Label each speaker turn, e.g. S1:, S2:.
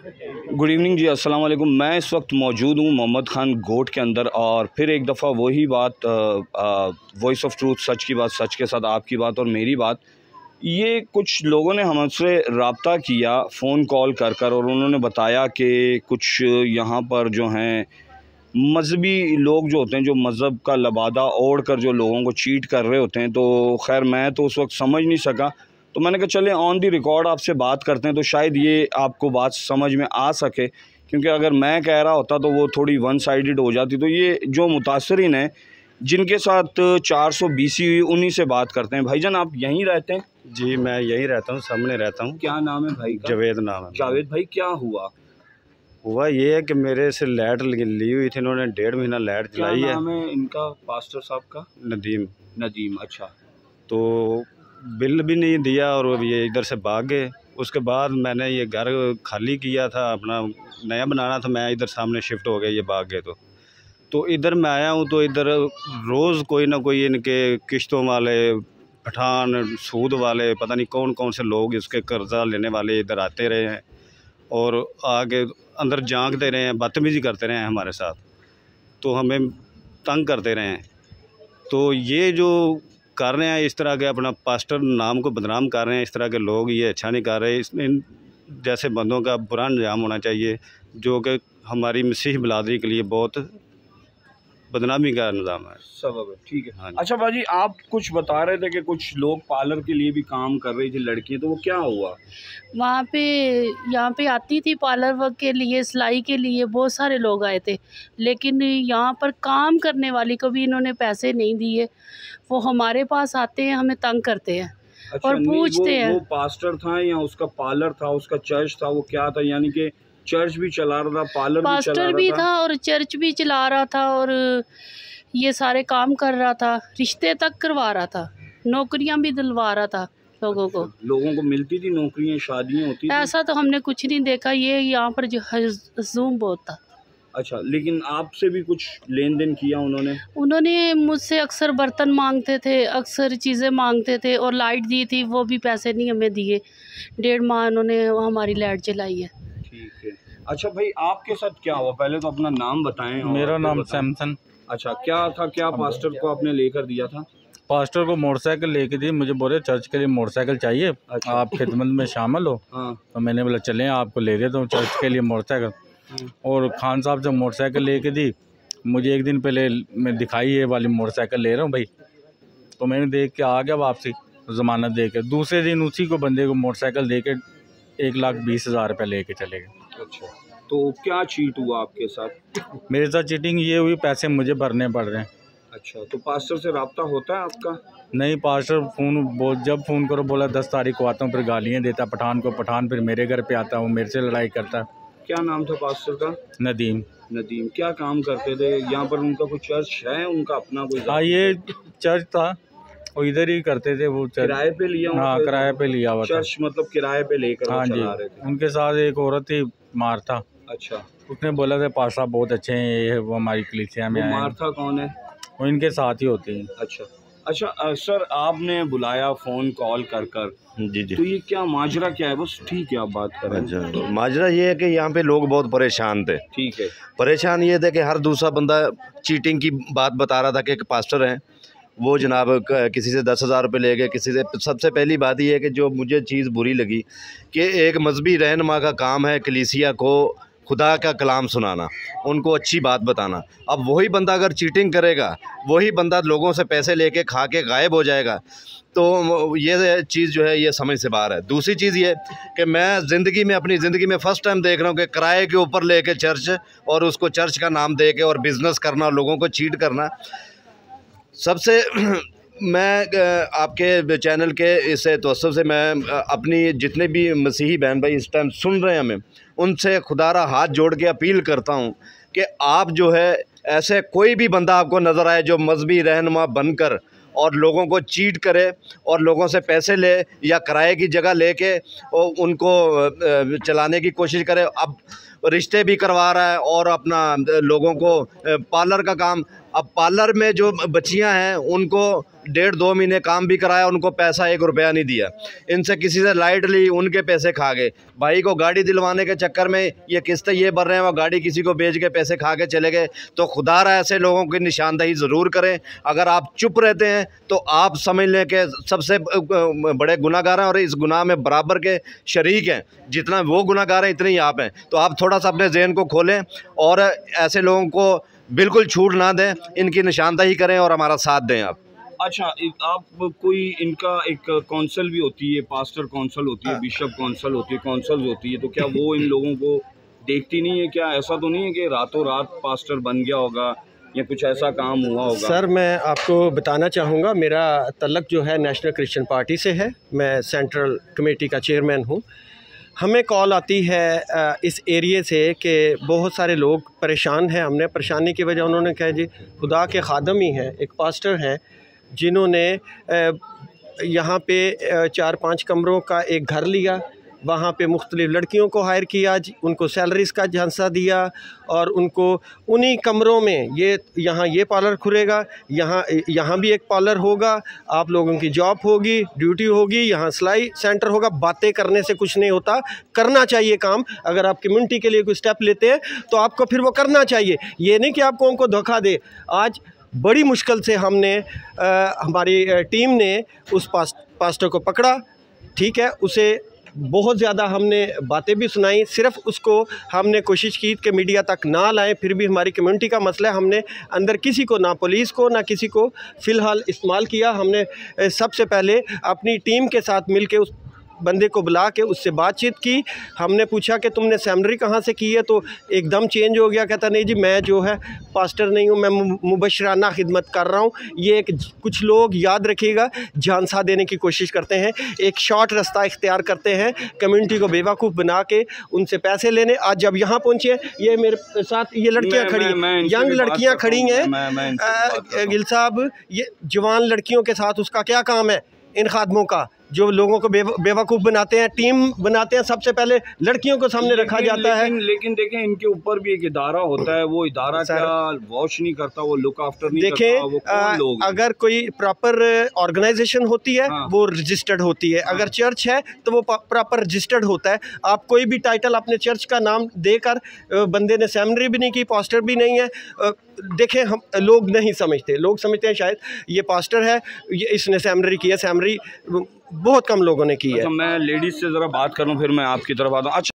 S1: Good evening जी, अस्सलाम वालेकुम। मैं इस वक्त मौजूद हूँ मोहम्मद ख़ान गोट के अंदर और फिर एक दफ़ा वही बात, वॉइस ऑफ ट्रूथ, सच की बात सच के साथ आपकी बात और मेरी बात। ये कुछ लोगों ने हमसे रब्ता किया फ़ोन कॉल कर कर और उन्होंने बताया कि कुछ यहाँ पर जो हैं मजहबी लोग जो होते हैं, जो मज़हब का लबादा ओढ़ कर जो लोगों को चीट कर रहे होते हैं। तो खैर मैं तो उस वक्त समझ नहीं सका, तो मैंने कहा चले ऑन दी रिकॉर्ड आपसे बात करते हैं तो शायद ये आपको बात समझ में आ सके, क्योंकि अगर मैं कह रहा होता तो वो थोड़ी वन साइडेड हो जाती। तो ये जो मुतासरीन हैं जिनके साथ 400 BC हुई, उन्हीं से बात करते हैं। भाईजान आप यहीं रहते हैं?
S2: जी मैं यहीं रहता हूँ, सामने रहता हूँ।
S1: क्या नाम है भाई का?
S2: जावेद नाम है।
S1: जावेद भाई, क्या हुआ
S2: ये है कि मेरे से लाइट ली हुई थी, इन्होंने 1.5 महीना लाइट जलाई है।
S1: क्या नाम है इनका पास्टर साहब का?
S2: नदीम।
S1: अच्छा।
S2: तो बिल भी नहीं दिया और ये इधर से भाग गए। उसके बाद मैंने ये घर खाली किया था, अपना नया बनाना था, मैं इधर सामने शिफ्ट हो गया, ये भाग गए। तो इधर मैं आया हूँ, तो इधर रोज़ कोई ना कोई इनके किश्तों वाले, पठान, सूद वाले, पता नहीं कौन कौन से लोग इसके कर्जा लेने वाले इधर आते रहे हैं और आगे अंदर झांकते रहे हैं, बदतमीज़ी करते रहे हैं हमारे साथ, तो हमें तंग करते रहे हैं। तो ये जो कर रहे हैं इस तरह के, अपना पास्टर नाम को बदनाम कर रहे हैं, इस तरह के लोग, ये अच्छा नहीं कर रहे। इन जैसे बंदों का बुरा अंजाम होना चाहिए, जो कि हमारी मसीह बिरादरी के लिए बहुत बदनामी का निज़ाम है,
S1: सबब है। ठीक है।
S2: हाँ।
S1: अच्छा बाजी, आप कुछ बता रहे थे कि कुछ लोग पार्लर के लिए भी काम कर रही थी लड़कियां, तो वो क्या हुआ
S3: वहाँ पे? यहाँ पे आती थी पार्लर वर्क के लिए, सिलाई के लिए, बहुत सारे लोग आए थे, लेकिन यहाँ पर काम करने वाली को भी इन्होंने पैसे नहीं दिए। वो हमारे पास आते हैं, हमें तंग करते हैं।
S1: अच्छा,
S3: और पूछते हैं
S1: वो पास्टर था या उसका पार्लर था, उसका चर्च था, वो क्या था? यानी कि चर्च भी चला रहा था, पार्लर भी चला रहा था?
S3: पास्टर भी था और चर्च भी चला रहा था और ये सारे काम कर रहा था, रिश्ते तक करवा रहा था, नौकरियां भी दिलवा रहा था लोगों को।
S1: लोगों को मिलती थी नौकरियां, शादियां होती थी?
S3: ऐसा तो हमने कुछ नहीं देखा, ये यहाँ पर जो हजूम बहुत था।
S1: अच्छा, लेकिन आपसे भी कुछ लेन देन किया
S3: उन्होंने मुझसे अक्सर बर्तन मांगते थे, अक्सर चीज़ें मांगते थे, और लाइट दी थी, वो भी पैसे नहीं हमें दिए। 1.5 माह उन्होंने हमारी लाइट जलाई है।
S1: ठीक है। अच्छा भाई, आपके साथ क्या हुआ? पहले तो अपना नाम बताएं।
S4: मेरा नाम सैमसन।
S1: अच्छा, क्या था? क्या पास्टर को आपने लेकर दिया था?
S4: पास्टर को मोटरसाइकिल लेके दी, मुझे बोले चर्च के लिए मोटरसाइकिल चाहिए।
S1: अच्छा।
S4: आप खिदमत में शामिल हो?
S1: हाँ।
S4: तो मैंने बोला चलें, आपको ले देता हूँ चर्च के लिए मोटरसाइकिल। और खान साहब जब मोटरसाइकिल लेके दी, मुझे एक दिन पहले मैं दिखाई ये वाली मोटरसाइकिल ले रहा हूँ भाई, तो मैंने देख के आ गया वापसी, ज़मानत दे के। दूसरे दिन उसी को बंदे को मोटरसाइकिल दे के 1,20,000 रुपये लेके चले गए।
S1: अच्छा, तो क्या चीट हुआ आपके साथ?
S4: मेरे साथ चीटिंग ये हुई, पैसे मुझे भरने पड़ रहे हैं।
S1: अच्छा, तो पास्टर से रब्ता होता है आपका?
S4: नहीं, पास्टर जब फ़ोन करो बोला 10 तारीख को आता हूँ, फिर गालियाँ देता पठान को, पठान फिर मेरे घर पे आता हूँ, मेरे से लड़ाई करता।
S1: क्या नाम था पास्टर का?
S4: नदीम।
S1: क्या काम करते थे यहाँ पर? उनका कोई चर्च है, उनका अपना कोई?
S4: हाँ, ये चर्च था, वो इधर ही करते थे। वो
S1: किराए पे लिया?
S4: हाँ, किराए पे लिया हुआ
S1: चर्च, मतलब किराए पे लेकर
S4: हाँ
S1: चला रहे थे?
S4: उनके साथ एक औरत थी, मार्था।
S1: अच्छा।
S4: उसने बोला था पास्टर साहब बहुत अच्छे हैं, ये वो हमारी कलीसिया में आए।
S1: मार्था कौन है?
S4: वो इनके साथ ही होती है।
S1: अच्छा सर, आपने बुलाया फ़ोन कॉल कर कर?
S2: जी।
S1: तो ये क्या माजरा क्या है? बस ठीक है, आप बात करें।
S2: अच्छा, माजरा ये है कि यहाँ पे लोग बहुत परेशान थे।
S1: ठीक है।
S2: परेशान ये थे कि हर दूसरा बंदा चीटिंग की बात बता रहा था कि एक पास्टर हैं, वो जनाब किसी से 10,000 रुपये ले गए, किसी से। सबसे पहली बात ये है कि जो मुझे चीज़ बुरी लगी कि एक मजहबी रहनुमा का काम है कलीसिया को खुदा का कलाम सुनाना, उनको अच्छी बात बताना। अब वही बंदा अगर चीटिंग करेगा, वही बंदा लोगों से पैसे लेके खा के गायब हो जाएगा, तो ये चीज़ जो है ये समझ से बाहर है। दूसरी चीज़ ये कि मैं अपनी ज़िंदगी में फ़र्स्ट टाइम देख रहा हूँ कि किराए के ऊपर लेके चर्च, और उसको चर्च का नाम दे के और बिज़नेस करना, लोगों को चीट करना। सबसे मैं आपके चैनल के इस तवज्जुह से मैं अपनी जितने भी मसीही बहन भाई इस टाइम सुन रहे हैं हमें, उनसे खुदारा हाथ जोड़ के अपील करता हूं कि आप जो है, ऐसे कोई भी बंदा आपको नज़र आए जो मजहबी रहनुमा बनकर और लोगों को चीट करे और लोगों से पैसे ले या किराए की जगह लेके उनको चलाने की कोशिश करे, अब रिश्ते भी करवा रहा है और अपना लोगों को पार्लर का काम। अब पार्लर में जो बच्चियां हैं उनको 1.5-2 महीने काम भी कराया, उनको पैसा 1 रुपया नहीं दिया। इनसे किसी से लाइट ली, उनके पैसे खा गए। भाई को गाड़ी दिलवाने के चक्कर में ये किस्तें ये भर रहे हैं, वो गाड़ी किसी को बेच के पैसे खा के चले गए। तो खुदारा ऐसे लोगों की निशानदेही ज़रूर करें। अगर आप चुप रहते हैं तो आप समझ लें कि सबसे बड़े गुनाहगार हैं और इस गुनाह में बराबर के शरीक हैं। जितना वो गुनाहगार हैं इतने ही आप हैं। तो आप थोड़ा सा अपने ज़हन को खोलें और ऐसे लोगों को बिल्कुल छूट ना दें, इनकी निशानदेही करें और हमारा साथ दें आप।
S1: अच्छा, आप कोई इनका एक काउंसिल भी होती है, पास्टर काउंसिल होती है, बिशप काउंसिल होती है, काउंसिल्स होती है, तो क्या वो इन लोगों को देखती नहीं है? क्या ऐसा तो नहीं है कि रातों रात पास्टर बन गया होगा या कुछ ऐसा काम हुआ होगा?
S5: सर, मैं आपको बताना चाहूँगा, मेरा तल्लक जो है नेशनल क्रिश्चियन पार्टी से है। मैं सेंट्रल कमेटी का चेयरमैन हूँ। हमें कॉल आती है इस एरिए से कि बहुत सारे लोग परेशान हैं। हमने परेशानी की वजह उन्होंने कहा जी खुदा के खादम ही हैं, एक पास्टर हैं जिन्होंने यहाँ पे 4-5 कमरों का एक घर लिया, वहाँ पे मुख्तलिफ़ लड़कियों को हायर किया, उनको सैलरीज़ का झांसा दिया और उनको उन्हीं कमरों में यहाँ ये पार्लर खुलेगा, यहाँ भी एक पार्लर होगा, आप लोगों की जॉब होगी, ड्यूटी होगी, यहाँ सिलाई सेंटर होगा। बातें करने से कुछ नहीं होता, करना चाहिए काम। अगर आप कम्युनिटी के लिए कोई स्टेप लेते हैं तो आपको फिर वो करना चाहिए, ये नहीं कि आपको उनको धोखा दे। आज बड़ी मुश्किल से हमने हमारी टीम ने उस पास्टर को पकड़ा, ठीक है, उसे बहुत ज़्यादा हमने बातें भी सुनाई, सिर्फ उसको हमने कोशिश की कि मीडिया तक ना लाएं। फिर भी हमारी कम्युनिटी का मसला है, हमने अंदर किसी को, ना पुलिस को ना किसी को फ़िलहाल इस्तेमाल किया। हमने सबसे पहले अपनी टीम के साथ मिलके उस बंदे को बुला के उससे बातचीत की। हमने पूछा कि तुमने सेमिनरी कहाँ से की है, तो एकदम चेंज हो गया, कहता नहीं जी मैं जो है पास्टर नहीं हूँ, मैं मुबशराना खिदमत कर रहा हूँ। ये एक कुछ लोग याद रखिएगा झांसा देने की कोशिश करते हैं, एक शॉर्ट रास्ता इख्तियार करते हैं कम्युनिटी को बेवकूफ़ बना के उनसे पैसे लेने। आज जब यहाँ पहुँचे, ये मेरे साथ ये लड़कियाँ खड़ी हैं, यंग लड़कियाँ खड़ी हैं। गिल साहब, ये जवान लड़कियों के साथ उसका क्या काम है? इन खादमों का जो लोगों को बेवकूफ़ बनाते हैं, टीम बनाते हैं, सबसे पहले लड़कियों को सामने रखा जाता है।
S1: लेकिन देखें, इनके ऊपर भी एक इदारा होता है, वो इदारा क्या वॉच नहीं करता, वो लुक आफ्टर नहीं करता। वो कौन लोग?
S5: अगर कोई प्रॉपर ऑर्गेनाइजेशन होती है, हाँ, वो रजिस्टर्ड होती है। हाँ। अगर चर्च है तो वो प्रॉपर रजिस्टर्ड होता है। आप कोई भी टाइटल अपने चर्च का नाम देकर, बंदे ने सेमिनरी भी नहीं की, पास्टर भी नहीं है, देखें हम लोग नहीं समझते, लोग समझते हैं शायद ये पास्टर है, ये इसने सेमिनरी की है। सेमिनरी बहुत कम लोगों ने की है।
S1: अच्छा, मैं लेडीज़ से ज़रा बात करूँ, फिर मैं आपकी तरफ आता हूँ। अच्छा।